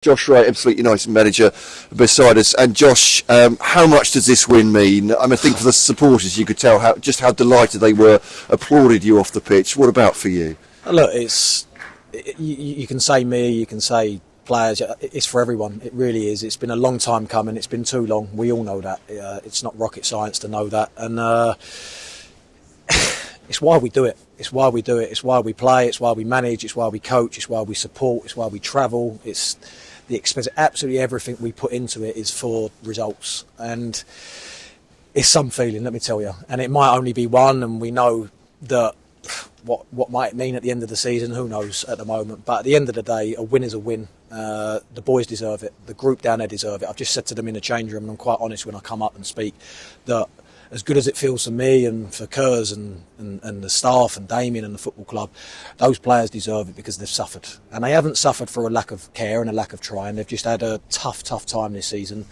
Josh Wright, absolute United manager, beside us. And Josh, how much does this win mean? I think for the supporters, you could tell how delighted they were, applauded you off the pitch. What about for you? Look, you can say me, you can say players, it's for everyone. It really is. It's been a long time coming. It's been too long. We all know that. It's not rocket science to know that. And it's why we do it. It's why we do it. It's why we play. It's why we manage. It's why we coach. It's why we support. It's why we travel. It's the expense. Absolutely everything we put into it is for results. And it's some feeling, let me tell you. And it might only be one, and we know that what might it mean at the end of the season, who knows at the moment. But at the end of the day, a win is a win. The boys deserve it. The group down there deserve it. I've just said to them in the change room, and I'm quite honest when I come up and speak, that as good as it feels for me and for Kurz and the staff and Damien and the football club, those players deserve it because they've suffered. And they haven't suffered for a lack of care and a lack of trying. They've just had a tough time this season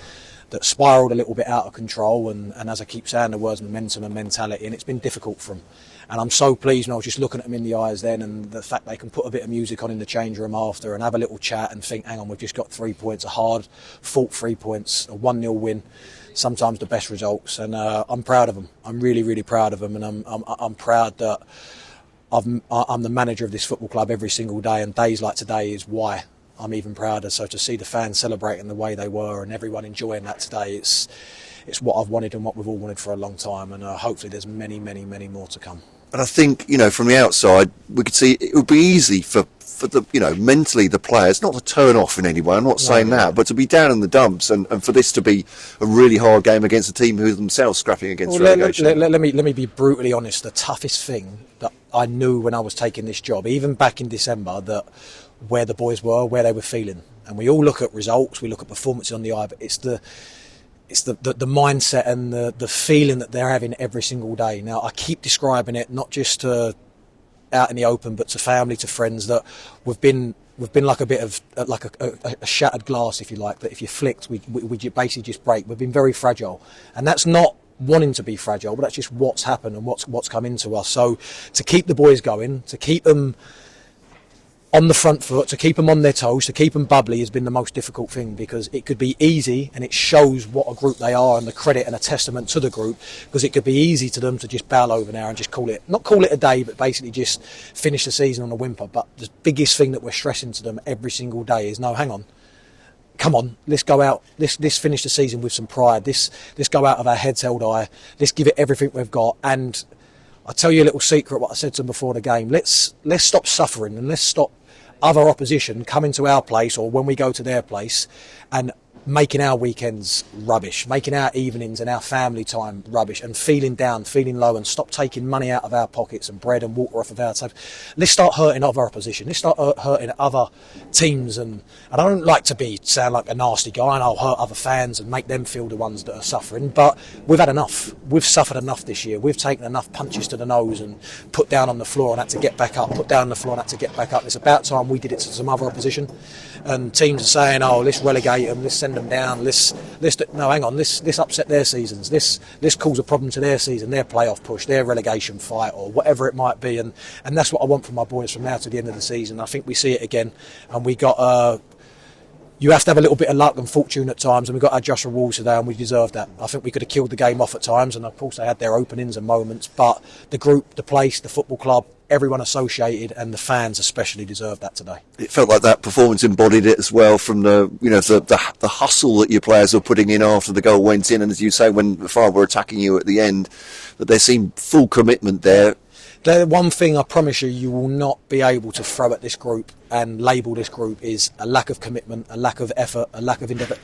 that spiralled a little bit out of control. And as I keep saying the words momentum and mentality, and it's been difficult for them. And I'm so pleased when I was just looking at them in the eyes then, and the fact they can put a bit of music on in the change room after and have a little chat and think, hang on, we've just got 3 points, a hard fought 3 points, a 1-0 win, sometimes the best results. And I'm proud of them. I'm really, really proud of them. And I'm proud that I'm the manager of this football club every single day, and days like today is why I'm even prouder. So to see the fans celebrating the way they were and everyone enjoying that today, it's what I've wanted and what we've all wanted for a long time. And hopefully there's many, many, many more to come. And I think, from the outside, we could see it would be easy for the, mentally the players not to turn off in any way. I'm not saying that, but to be down in the dumps and for this to be a really hard game against a team who are themselves scrapping against relegation. Let me be brutally honest. The toughest thing that I knew when I was taking this job, even back in December, that where the boys were, where they were feeling. And we all look at results, we look at performances on the eye, but it's the mindset and the feeling that they're having every single day. Now, I keep describing it not just to out in the open, but to family, to friends, that we've been like a bit of like a shattered glass, if you like, that if you flicked, we basically just break. We've been very fragile, and that's not wanting to be fragile, but that's just what's happened and what's come into us. So to keep the boys going, to keep them on the front foot, to keep them on their toes, to keep them bubbly has been the most difficult thing, because it could be easy, and it shows what a group they are and the credit and a testament to the group, because it could be easy to them to just bow over now and just not call it a day, but basically just finish the season on a whimper. But the biggest thing that we're stressing to them every single day is, no, hang on, come on, let's go out, let's finish the season with some pride, let's go out of our heads held high, let's give it everything we've got. And I'll tell you a little secret, what I said to them before the game, let's stop suffering, and let's stop other opposition coming to our place, or when we go to their place, and making our weekends rubbish, making our evenings and our family time rubbish, and feeling down, feeling low, and stop taking money out of our pockets and bread and water off of our tables. Let's start hurting other opposition. Let's start hurting other teams. And I don't like to sound like a nasty guy, and I'll hurt other fans and make them feel the ones that are suffering. But we've had enough. We've suffered enough this year. We've taken enough punches to the nose and put down on the floor and had to get back up, put down on the floor and had to get back up. It's about time we did it to some other opposition. And teams are saying, oh, let's relegate them, let's send them down, no, hang on, let's upset their seasons, let's cause a problem to their season, their playoff push, their relegation fight, or whatever it might be. And that's what I want from my boys from now to the end of the season. I think we see it again, and we got you have to have a little bit of luck and fortune at times, and we got our just rewards today, and we deserved that. I think we could have killed the game off at times, and of course they had their openings and moments, but the group, the place, the football club, everyone associated, and the fans especially, deserved that today. It felt like that performance embodied it as well, from the hustle that your players were putting in after the goal went in, and as you say, when Fylde were attacking you at the end, that there seemed full commitment there. The one thing I promise you will not be able to throw at this group and label this group is a lack of commitment, a lack of effort, a lack of endeavour.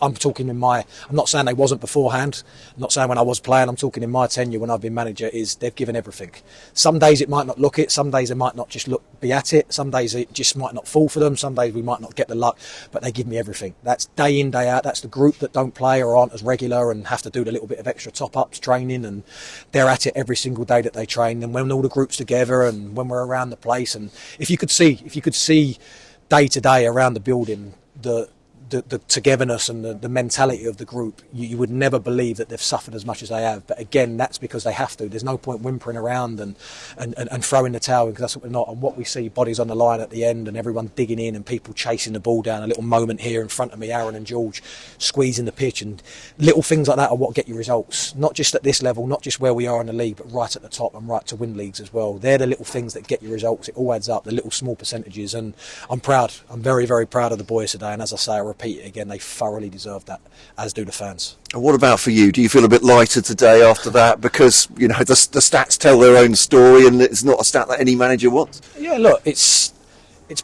I'm talking I'm not saying they wasn't beforehand, I'm not saying when I was playing, I'm talking in my tenure when I've been manager, is they've given everything. Some days it might not look it, some days they might not just be at it, some days it just might not fall for them, some days we might not get the luck, but they give me everything. That's day in, day out. That's the group that don't play or aren't as regular and have to do the little bit of extra top-ups training, and they're at it every single day that they train. And when all the group's together and when we're around the place, and if you could see day to day around the building, the togetherness and the mentality of the group, you would never believe that they've suffered as much as they have. But again, that's because they have to. There's no point whimpering around and throwing the towel in, because that's what we're not. And what we see, bodies on the line at the end and everyone digging in and people chasing the ball down. A little moment here in front of me, Aaron and George squeezing the pitch, and little things like that are what get you results. Not just at this level, not just where we are in the league, but right at the top and right to win leagues as well. They're the little things that get you results. It all adds up, the little small percentages, and I'm proud. I'm very, very proud of the boys today, and as I say, I repeat it again, they thoroughly deserve that, as do the fans. And what about for you? Do you feel a bit lighter today after that? Because, you know, the stats tell their own story, and it's not a stat that any manager wants. Yeah, look, it's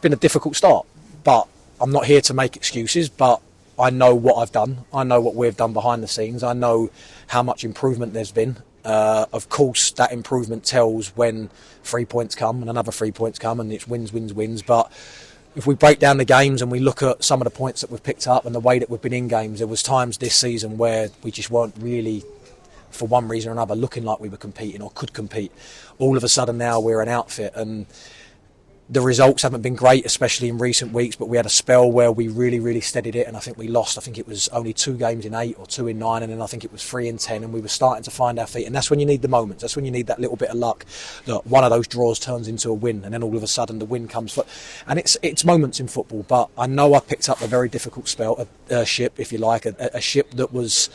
been a difficult start, but I'm not here to make excuses, but I know what I've done. I know what we've done behind the scenes. I know how much improvement there's been. Of course, that improvement tells when 3 points come and another 3 points come, and it's wins. But if we break down the games and we look at some of the points that we've picked up and the way that we've been in games, there was times this season where we just weren't really, for one reason or another, looking like we were competing or could compete. All of a sudden now we're an outfit, and the results haven't been great, especially in recent weeks, but we had a spell where we really steadied it, and I think we lost. I think it was only 2 games in 8 or 2 in 9, and then I think it was 3 in 10, and we were starting to find our feet. And that's when you need the moments. That's when you need that little bit of luck, that one of those draws turns into a win, and then all of a sudden the win comes. And it's moments in football, but I know I picked up a very difficult spell, a ship, if you like, a ship that was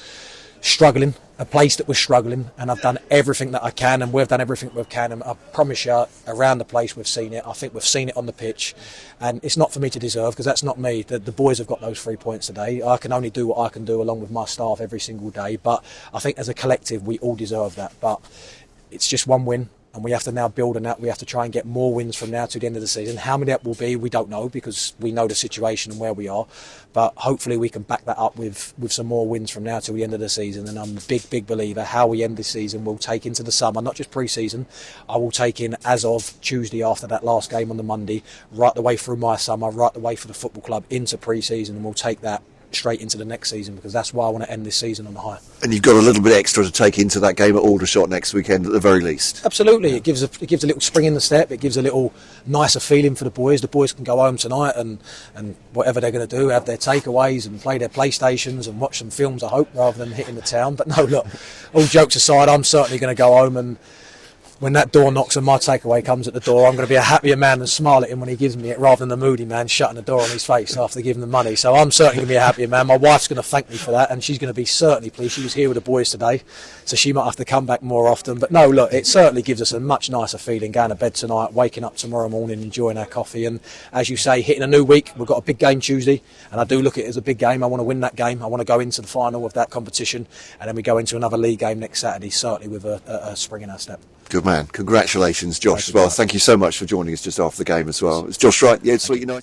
struggling, a place that was struggling, and I've done everything that I can, and we've done everything we can, and I promise you, around the place we've seen it. I think we've seen it on the pitch, and it's not for me to deserve, because that's not me. The boys have got those 3 points today. I can only do what I can do along with my staff every single day, but I think as a collective we all deserve that. But it's just one win, and we have to now build on that. We have to try and get more wins from now to the end of the season. How many that will be, we don't know, because we know the situation and where we are. But hopefully we can back that up with some more wins from now to the end of the season. And I'm a big believer how we end this season will take into the summer, not just pre-season. I will take in as of Tuesday after that last game on the Monday, right the way through my summer, right the way for the football club into pre-season, and we'll take that straight into the next season, because that's why I want to end this season on the high. And you've got a little bit extra to take into that game at Aldershot next weekend at the very least. Absolutely. It gives a little spring in the step. It gives a little nicer feeling for the boys. The boys can go home tonight and whatever they're going to do, have their takeaways and play their PlayStations and watch some films, I hope, rather than hitting the town. But no, look, all jokes aside, I'm certainly going to go home, and when that door knocks and my takeaway comes at the door, I'm going to be a happier man and smile at him when he gives me it, rather than the moody man shutting the door on his face after giving the money. So I'm certainly going to be a happier man. My wife's going to thank me for that, and she's going to be certainly pleased. She was here with the boys today, so she might have to come back more often. But no, look, it certainly gives us a much nicer feeling going to bed tonight, waking up tomorrow morning, enjoying our coffee, and as you say, hitting a new week. We've got a big game Tuesday, and I do look at it as a big game. I want to win that game. I want to go into the final of that competition, and then we go into another league game next Saturday, certainly with a spring in our step. Good man. Congratulations, Josh, as well. Thank you so much for joining us just after the game as well. It's Josh Wright, the Sweet United.